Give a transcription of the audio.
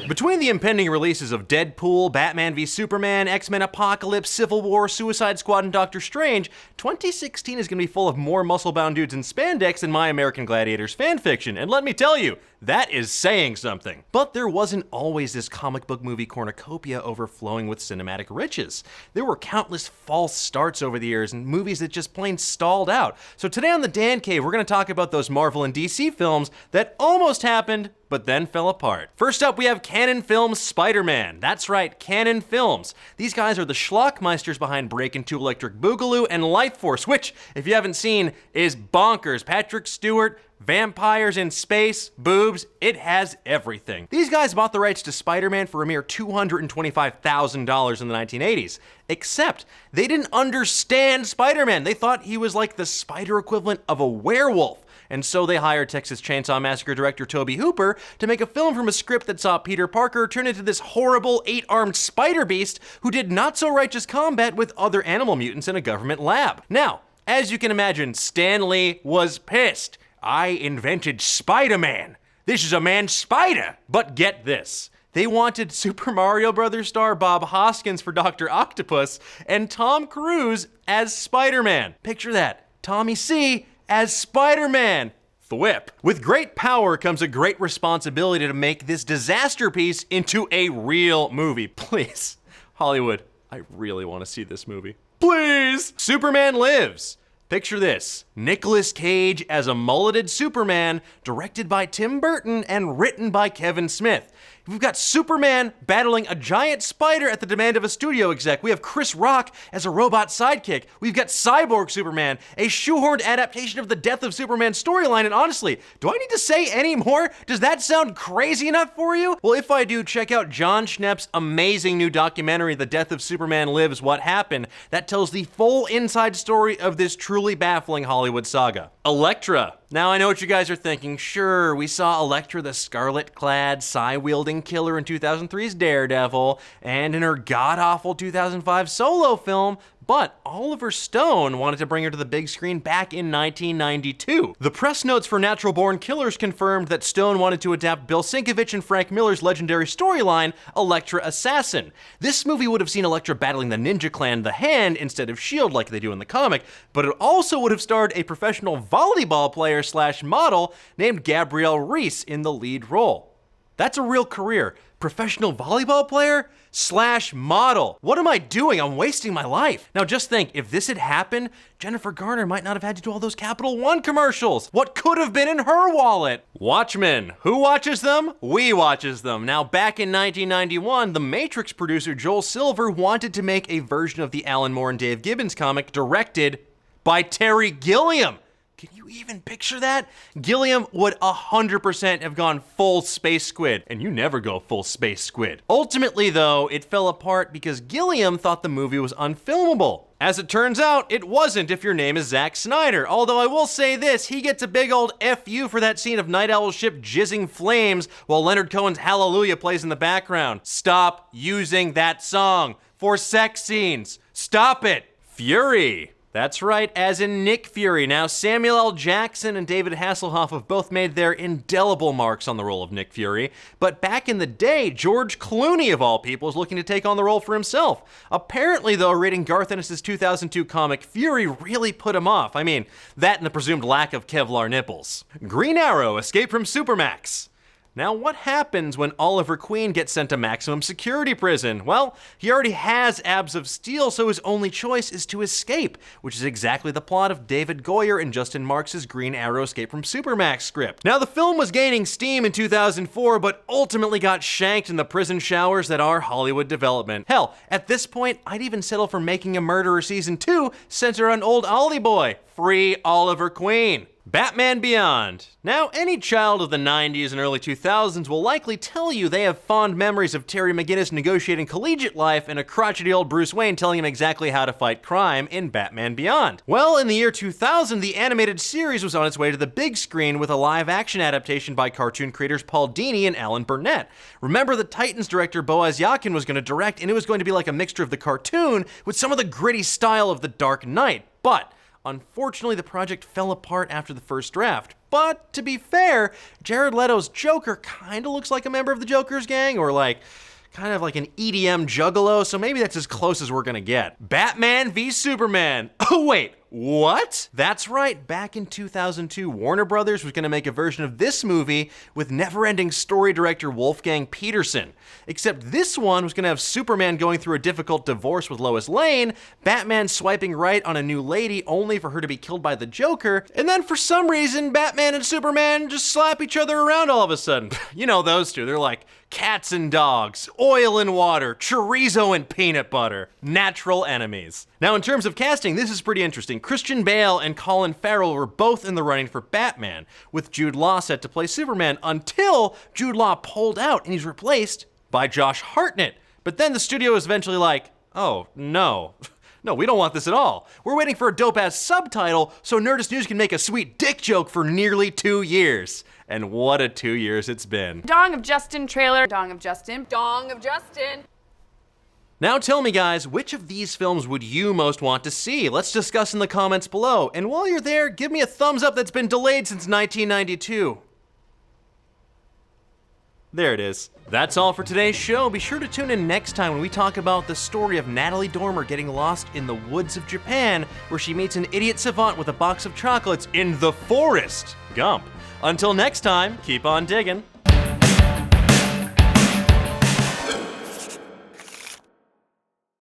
Between the impending releases of Deadpool, Batman v Superman, X-Men Apocalypse, Civil War, Suicide Squad, and Doctor Strange, 2016 is going to be full of more muscle-bound dudes in spandex than My American Gladiators fanfiction, and let me tell you, that is saying something. But there wasn't always this comic book movie cornucopia overflowing with cinematic riches. There were countless false starts over the years and movies that just plain stalled out. So today on the Dan Cave, we're going to talk about those Marvel and DC films that almost happened, but then fell apart. First up, we have Canon Films' Spider-Man. That's right, Canon Films. These guys are the schlockmeisters behind Breakin' 2 Electric Boogaloo and Life Force, which, if you haven't seen, is bonkers. Patrick Stewart, vampires in space, boobs, it has everything. These guys bought the rights to Spider-Man for a mere $225,000 in the 1980s. Except, they didn't understand Spider-Man. They thought he was like the spider equivalent of a werewolf. And so they hired Texas Chainsaw Massacre director Tobe Hooper to make a film from a script that saw Peter Parker turn into this horrible 8-armed spider beast who did not so righteous combat with other animal mutants in a government lab. Now, as you can imagine, Stan Lee was pissed. I invented Spider-Man. This is a man spider. But get this. They wanted Super Mario Bros. Star Bob Hoskins for Dr. Octopus and Tom Cruise as Spider-Man. Picture that. Tommy C as Spider-Man. Thwip. With great power comes a great responsibility to make this disaster piece into a real movie. Please, Hollywood, I really want to see this movie. Please! Superman Lives. Picture this, Nicolas Cage as a mulleted Superman, directed by Tim Burton and written by Kevin Smith. We've got Superman battling a giant spider at the demand of a studio exec. We have Chris Rock as a robot sidekick. We've got Cyborg Superman, a shoehorned adaptation of the Death of Superman storyline. And honestly, do I need to say any more? Does that sound crazy enough for you? Well, if I do, check out John Schnepp's amazing new documentary, The Death of Superman Lives, What Happened, that tells the full inside story of this truly baffling Hollywood saga. Electra. Now, I know what you guys are thinking. Sure, we saw Electra the scarlet-clad, psi-wielding killer in 2003's Daredevil, and in her god-awful 2005 solo film, but Oliver Stone wanted to bring her to the big screen back in 1992. The press notes for Natural Born Killers confirmed that Stone wanted to adapt Bill Sienkiewicz and Frank Miller's legendary storyline, Electra Assassin. This movie would have seen Electra battling the ninja clan The Hand instead of S.H.I.E.L.D. like they do in the comic, but it also would have starred a professional volleyball player slash model named Gabrielle Reese in the lead role. That's a real career. Professional volleyball player slash model. What am I doing? I'm wasting my life. Now just think, if this had happened, Jennifer Garner might not have had to do all those Capital One commercials. What could have been in her wallet? Watchmen. Who watches them? We watches them. Now back in 1991, the Matrix producer Joel Silver wanted to make a version of the Alan Moore and Dave Gibbons comic directed by Terry Gilliam. Can you even picture that? Gilliam would 100% have gone full Space Squid, and you never go full Space Squid. Ultimately, though, it fell apart because Gilliam thought the movie was unfilmable. As it turns out, it wasn't if your name is Zack Snyder. Although I will say this, he gets a big old F you for that scene of Night Owl's ship jizzing flames while Leonard Cohen's Hallelujah plays in the background. Stop using that song for sex scenes. Stop it. Fury. That's right, as in Nick Fury. Now, Samuel L. Jackson and David Hasselhoff have both made their indelible marks on the role of Nick Fury, but back in the day, George Clooney, of all people, is looking to take on the role for himself. Apparently, though, reading Garth Ennis' 2002 comic Fury really put him off. I mean, that and the presumed lack of Kevlar nipples. Green Arrow, Escape from Supermax. Now, what happens when Oliver Queen gets sent to maximum security prison? Well, he already has abs of steel, so his only choice is to escape, which is exactly the plot of David Goyer and Justin Marks' Green Arrow Escape from Supermax script. Now, the film was gaining steam in 2004, but ultimately got shanked in the prison showers that are Hollywood development. Hell, at this point, I'd even settle for Making a Murderer Season 2 centered on old Ollie Boy. Free Oliver Queen. Batman Beyond. Now, any child of the 90s and early 2000s will likely tell you they have fond memories of Terry McGinnis negotiating collegiate life and a crotchety old Bruce Wayne telling him exactly how to fight crime in Batman Beyond. Well, in the year 2000, the animated series was on its way to the big screen with a live-action adaptation by cartoon creators Paul Dini and Alan Burnett. Remember, the Titans director Boaz Yakin was going to direct, and it was going to be like a mixture of the cartoon with some of the gritty style of The Dark Knight. But unfortunately, the project fell apart after the first draft. but to be fair, Jared Leto's Joker kinda looks like a member of the Joker's gang, or like, kind of like an EDM juggalo, so maybe that's as close as we're gonna get. Batman v Superman. Oh wait, what? That's right, back in 2002, Warner Brothers was gonna make a version of this movie with never-ending story director Wolfgang Peterson. Except this one was gonna have Superman going through a difficult divorce with Lois Lane, Batman swiping right on a new lady only for her to be killed by the Joker, and then for some reason, Batman and Superman just slap each other around all of a sudden. You know those two, they're like cats and dogs, oil and water, chorizo and peanut butter, natural enemies. Now in terms of casting, this is pretty interesting. Christian Bale and Colin Farrell were both in the running for Batman, with Jude Law set to play Superman until Jude Law pulled out and he's replaced by Josh Hartnett. But then the studio was eventually like, oh no. No, we don't want this at all. We're waiting for a dope-ass subtitle so Nerdist News can make a sweet dick joke for nearly 2 years. And what a 2 years it's been. Dong of Justin trailer. Dong of Justin. Dong of Justin. Now tell me guys, which of these films would you most want to see? Let's discuss in the comments below. And while you're there, give me a thumbs up that's been delayed since 1992. There it is. That's all for today's show. Be sure to tune in next time when we talk about the story of Natalie Dormer getting lost in the woods of Japan, where she meets an idiot savant with a box of chocolates in the forest. Gump. Until next time, keep on digging.